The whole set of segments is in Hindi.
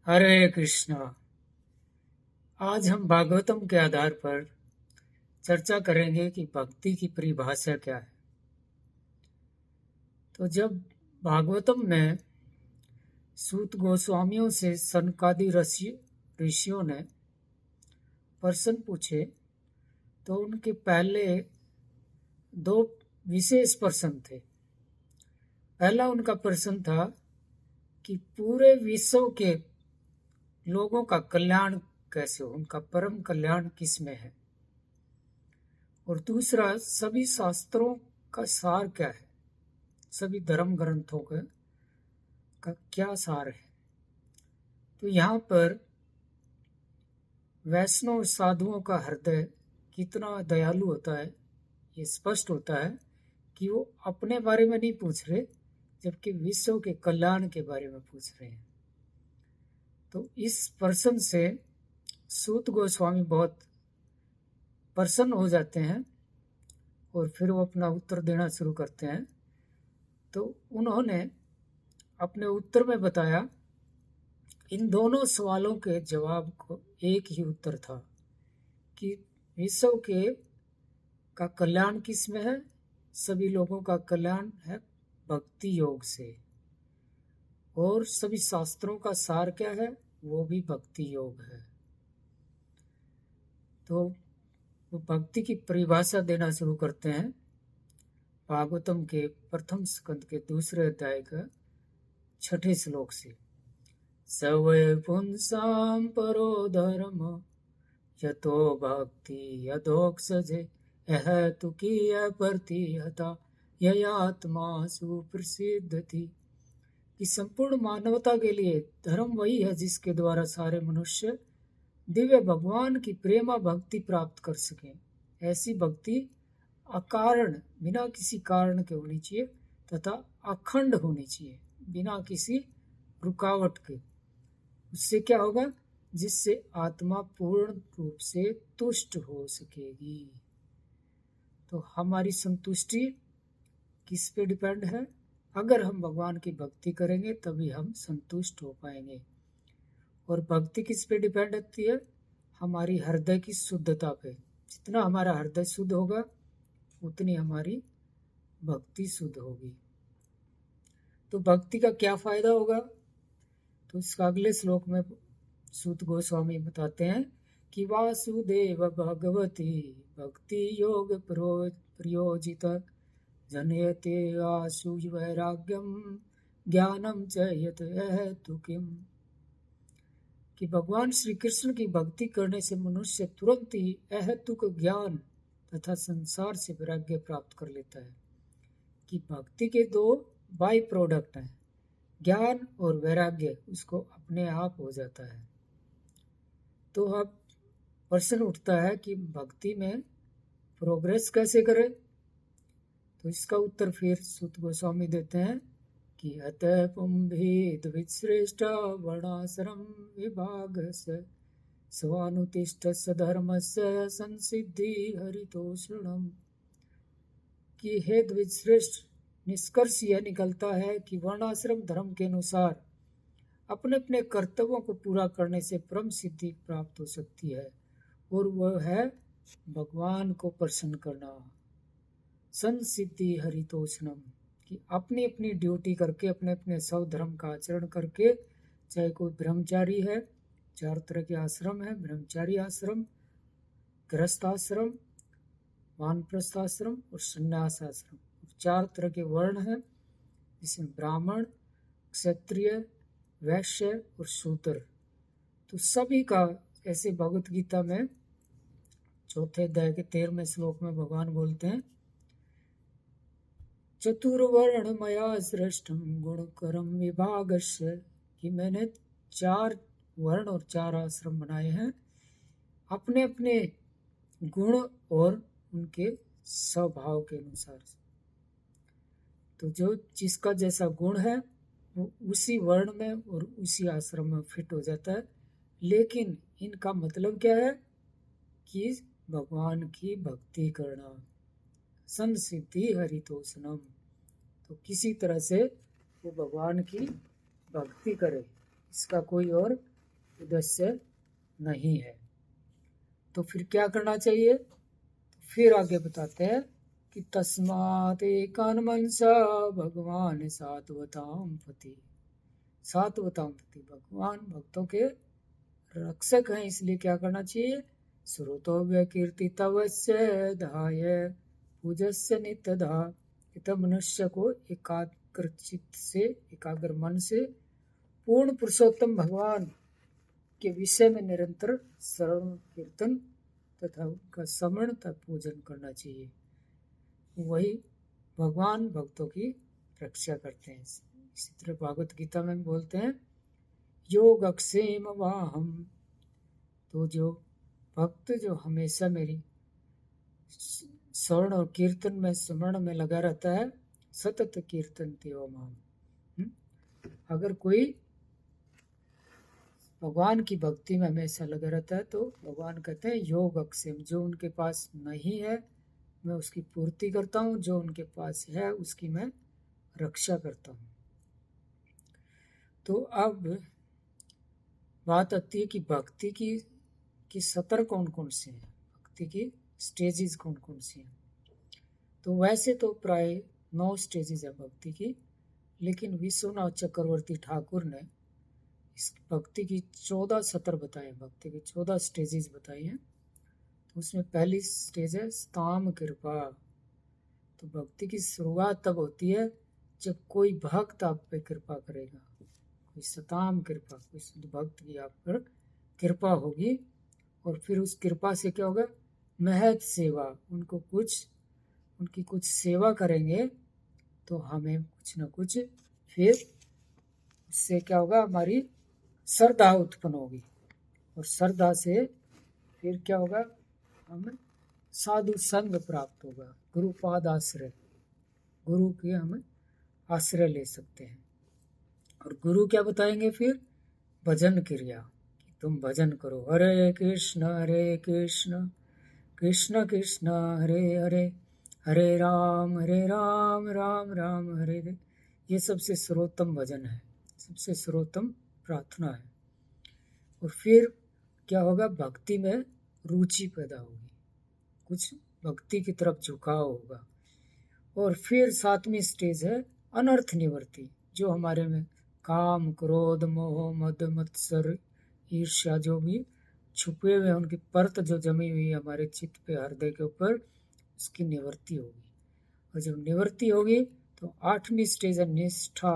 हरे कृष्णा। आज हम भागवतम के आधार पर चर्चा करेंगे कि भक्ति की परिभाषा क्या है। तो जब भागवतम में सूत गोस्वामियों से सनकादि ऋषियों ने प्रश्न पूछे तो उनके पहले दो विशेष प्रश्न थे। पहला उनका प्रश्न था कि पूरे विश्व के लोगों का कल्याण कैसे हो, उनका परम कल्याण किस में है। और दूसरा, सभी शास्त्रों का सार क्या है, सभी धर्म ग्रंथों का क्या सार है। तो यहाँ पर वैष्णव साधुओं का हृदय कितना दयालु होता है, ये स्पष्ट होता है कि वो अपने बारे में नहीं पूछ रहे, जबकि विश्व के कल्याण के बारे में पूछ रहे हैं। तो इस प्रश्न से सूत गोस्वामी बहुत प्रसन्न हो जाते हैं और फिर वो अपना उत्तर देना शुरू करते हैं। तो उन्होंने अपने उत्तर में बताया, इन दोनों सवालों के जवाब को एक ही उत्तर था कि विश्व के का कल्याण किस में है। सभी लोगों का कल्याण है भक्ति योग से। और सभी शास्त्रों का सार क्या है, वो भी भक्ति योग है। तो वो भक्ति की परिभाषा देना शुरू करते हैं भागवतम के प्रथम स्कंद के दूसरे अध्याय का 6ठे श्लोक से। स वै पुंसां परो धर्म यतो भक्ति यदोक्षजे अहेतुकीय प्रतिहता ययात्मा सुप्रसिद्ध थी। कि संपूर्ण मानवता के लिए धर्म वही है जिसके द्वारा सारे मनुष्य दिव्य भगवान की प्रेमा भक्ति प्राप्त कर सकें। ऐसी भक्ति अकारण, बिना किसी कारण के होनी चाहिए तथा अखंड होनी चाहिए, बिना किसी रुकावट के। उससे क्या होगा, जिससे आत्मा पूर्ण रूप से तुष्ट हो सकेगी। तो हमारी संतुष्टि किस पे डिपेंड है? अगर हम भगवान की भक्ति करेंगे तभी हम संतुष्ट हो पाएंगे। और भक्ति किस पे डिपेंड होती है? हमारी हृदय की शुद्धता पे। जितना हमारा हृदय शुद्ध होगा उतनी हमारी भक्ति शुद्ध होगी। तो भक्ति का क्या फायदा होगा? तो इसका अगले श्लोक में सूत गोस्वामी बताते हैं कि वासुदेव भगवती भक्ति योग प्रयोजित जनयते आशु वैराग्यम ज्ञानम च यत हेतु किम। कि भगवान श्री कृष्ण की भक्ति करने से मनुष्य तुरंत ही अहेतुक ज्ञान तथा संसार से वैराग्य प्राप्त कर लेता है। कि भक्ति के दो बाई प्रोडक्ट हैं, ज्ञान और वैराग्य, उसको अपने आप हो जाता है। तो अब प्रश्न उठता है कि भक्ति में प्रोग्रेस कैसे करें? तो इसका उत्तर फिर सूत गोस्वामी देते हैं कि अतः पुंभीत विश्रेष्ठ वर्णाश्रम विभागस्य स्वानुतिष्ठ सधर्मस्य संसिद्धि हरितोषणम। कि हे द्विजश्रेष्ठ, निष्कर्ष यह निकलता है कि वर्णाश्रम धर्म के अनुसार अपने अपने कर्तव्यों को पूरा करने से परम सिद्धि प्राप्त हो सकती है, और वह है भगवान को प्रसन्न करना। संसिद्धि हरितोषणम। कि अपनी अपनी ड्यूटी करके, अपने अपने सब धर्म का आचरण करके, चाहे कोई ब्रह्मचारी है, 4 तरह के आश्रम है, ब्रह्मचारी आश्रम, गृहस्थ आश्रम, वानप्रस्थ आश्रम और संन्यास आश्रम। 4 तरह के वर्ण हैं, जिसमें ब्राह्मण, क्षत्रिय, वैश्य और शूद्र। तो सभी का ऐसे भगवत गीता में 4थे अध्याय के 13वें श्लोक में भगवान बोलते हैं, चतुर्वर्ण मया श्रेष्ठम गुणकरम विभागस्य। कि मैंने 4 वर्ण और 4 आश्रम बनाए हैं अपने अपने गुण और उनके स्वभाव के अनुसार। तो जो जिसका जैसा गुण है वो उसी वर्ण में और उसी आश्रम में फिट हो जाता है। लेकिन इनका मतलब क्या है? कि भगवान की भक्ति करना। संसिद्धि हरितोषणम। तो किसी तरह से वो भगवान की भक्ति करे, इसका कोई और उद्देश्य नहीं है। तो फिर क्या करना चाहिए? फिर आगे बताते हैं कि तस्मात् एकान मनसा भगवान सात्वताम पति। सात्वताम पति, भगवान भक्तों के रक्षक हैं, इसलिए क्या करना चाहिए? श्रोतव्य कीर्तितवस्य धाय पूजस्य नित्यधा। तब मनुष्य को एकाग्र चित्त से, एकाग्र मन से पूर्ण पुरुषोत्तम भगवान के विषय में निरंतर श्रवण कीर्तन तथा उनका स्मरण तथा पूजन करना चाहिए। वही भगवान भक्तों की रक्षा करते हैं। इसी तरह भागवत गीता में बोलते हैं योग अक्षेम वाहम। तो जो भक्त जो हमेशा मेरी श्रवण और कीर्तन में स्मरण में लगा रहता है, सतत कीर्तन तेव माम। अगर कोई भगवान की भक्ति में हमेशा लगा रहता है तो भगवान कहते हैं योग अक्षेम, जो उनके पास नहीं है मैं उसकी पूर्ति करता हूँ, जो उनके पास है उसकी मैं रक्षा करता हूँ। तो अब बात आती है कि भक्ति की सतर कौन कौन से हैं, भक्ति की स्टेजेस कौन कौन सी हैं। तो वैसे तो प्राय 9 स्टेजेस है भक्ति की, लेकिन विश्वनाथ चक्रवर्ती ठाकुर ने इस भक्ति की 14 सतर बताए, भक्ति की 14 स्टेजेस बताई हैं। तो उसमें पहली स्टेज है स्तम कृपा। तो भक्ति की शुरुआत तब होती है जब कोई भक्त आप पे कृपा करेगा, कोई सताम कृपा, कोई शुद्ध भक्त की आप पर कृपा होगी, और फिर उस कृपा से क्या होगा? महत सेवा, उनकी कुछ सेवा करेंगे तो हमें कुछ न कुछ फिर उससे क्या होगा? हमारी श्रद्धा उत्पन्न होगी, और श्रद्धा से फिर क्या होगा? हमें साधु संग प्राप्त होगा, गुरुपाद आश्रय, गुरु के हम आश्रय ले सकते हैं। और गुरु क्या बताएंगे? फिर भजन क्रिया, कि तुम भजन करो, हरे कृष्ण कृष्ण कृष्ण हरे हरे, हरे राम राम राम हरे हरे। ये सबसे सर्वोत्तम भजन है, सबसे सर्वोत्तम प्रार्थना है। और फिर क्या होगा? भक्ति में रुचि पैदा होगी, कुछ भक्ति की तरफ झुकाव होगा। और फिर 7वीं स्टेज है अनर्थ निवृत्ति, जो हमारे में काम क्रोध मोह मद मत्सर ईर्ष्या जो भी छुपे हुए उनकी परत जो जमी हुई है हमारे चित्त पे, हृदय के ऊपर, उसकी निवृत्ति होगी। और जब निवृत्ति होगी तो 8वीं स्टेज है निष्ठा।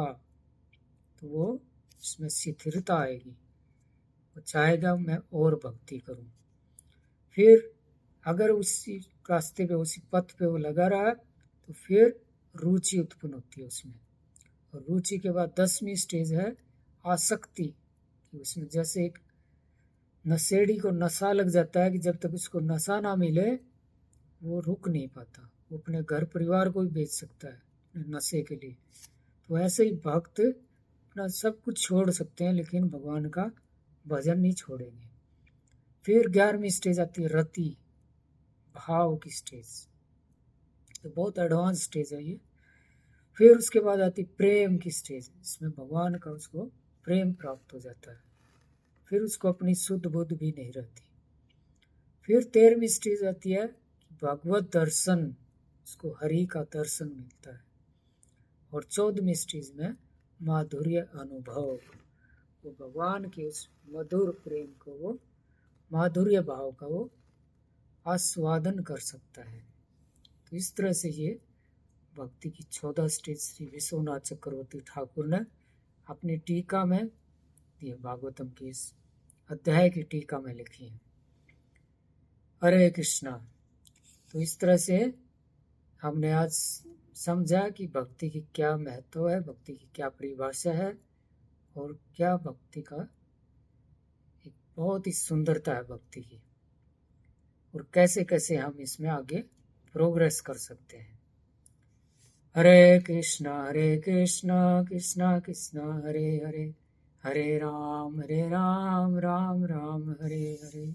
तो वो उसमें स्थिरता आएगी, वो चाहेगा मैं और भक्ति करूं। फिर अगर उसी रास्ते पे, उसी पथ पे वो लगा रहा तो फिर रुचि उत्पन्न होती है उसमें। और रुचि के बाद 10वीं स्टेज है आसक्ति। उसमें जैसे एक नशेड़ी को नशा लग जाता है कि जब तक उसको नशा ना मिले वो रुक नहीं पाता, वो अपने घर परिवार को भी बेच सकता है नशे के लिए। तो ऐसे ही भक्त अपना सब कुछ छोड़ सकते हैं लेकिन भगवान का भजन नहीं छोड़ेंगे। फिर 11वीं स्टेज आती है रति, भाव की स्टेज। तो बहुत एडवांस स्टेज है ये। फिर उसके बाद आती प्रेम की स्टेज, इसमें भगवान का उसको प्रेम प्राप्त हो जाता है, फिर उसको अपनी शुद्ध बुद्ध भी नहीं रहती। फिर 13वीं स्टेज आती है भगवत दर्शन, उसको हरि का दर्शन मिलता है। और 14वीं स्टेज में माधुर्य अनुभव, वो भगवान के उस मधुर प्रेम को, वो माधुर्य भाव का वो आस्वादन कर सकता है। तो इस तरह से ये भक्ति की 14 स्टेज श्री विश्वनाथ चक्रवर्ती ठाकुर ने अपनी टीका में, ये भागवतम की इस अध्याय की टीका में लिखी है। हरे कृष्णा। तो इस तरह से हमने आज समझा कि भक्ति की क्या महत्व है, भक्ति की क्या परिभाषा है, और क्या भक्ति का एक बहुत ही सुंदरता है भक्ति की, और कैसे कैसे हम इसमें आगे प्रोग्रेस कर सकते हैं। हरे कृष्णा कृष्णा कृष्णा हरे हरे, हरे राम राम राम हरे हरे।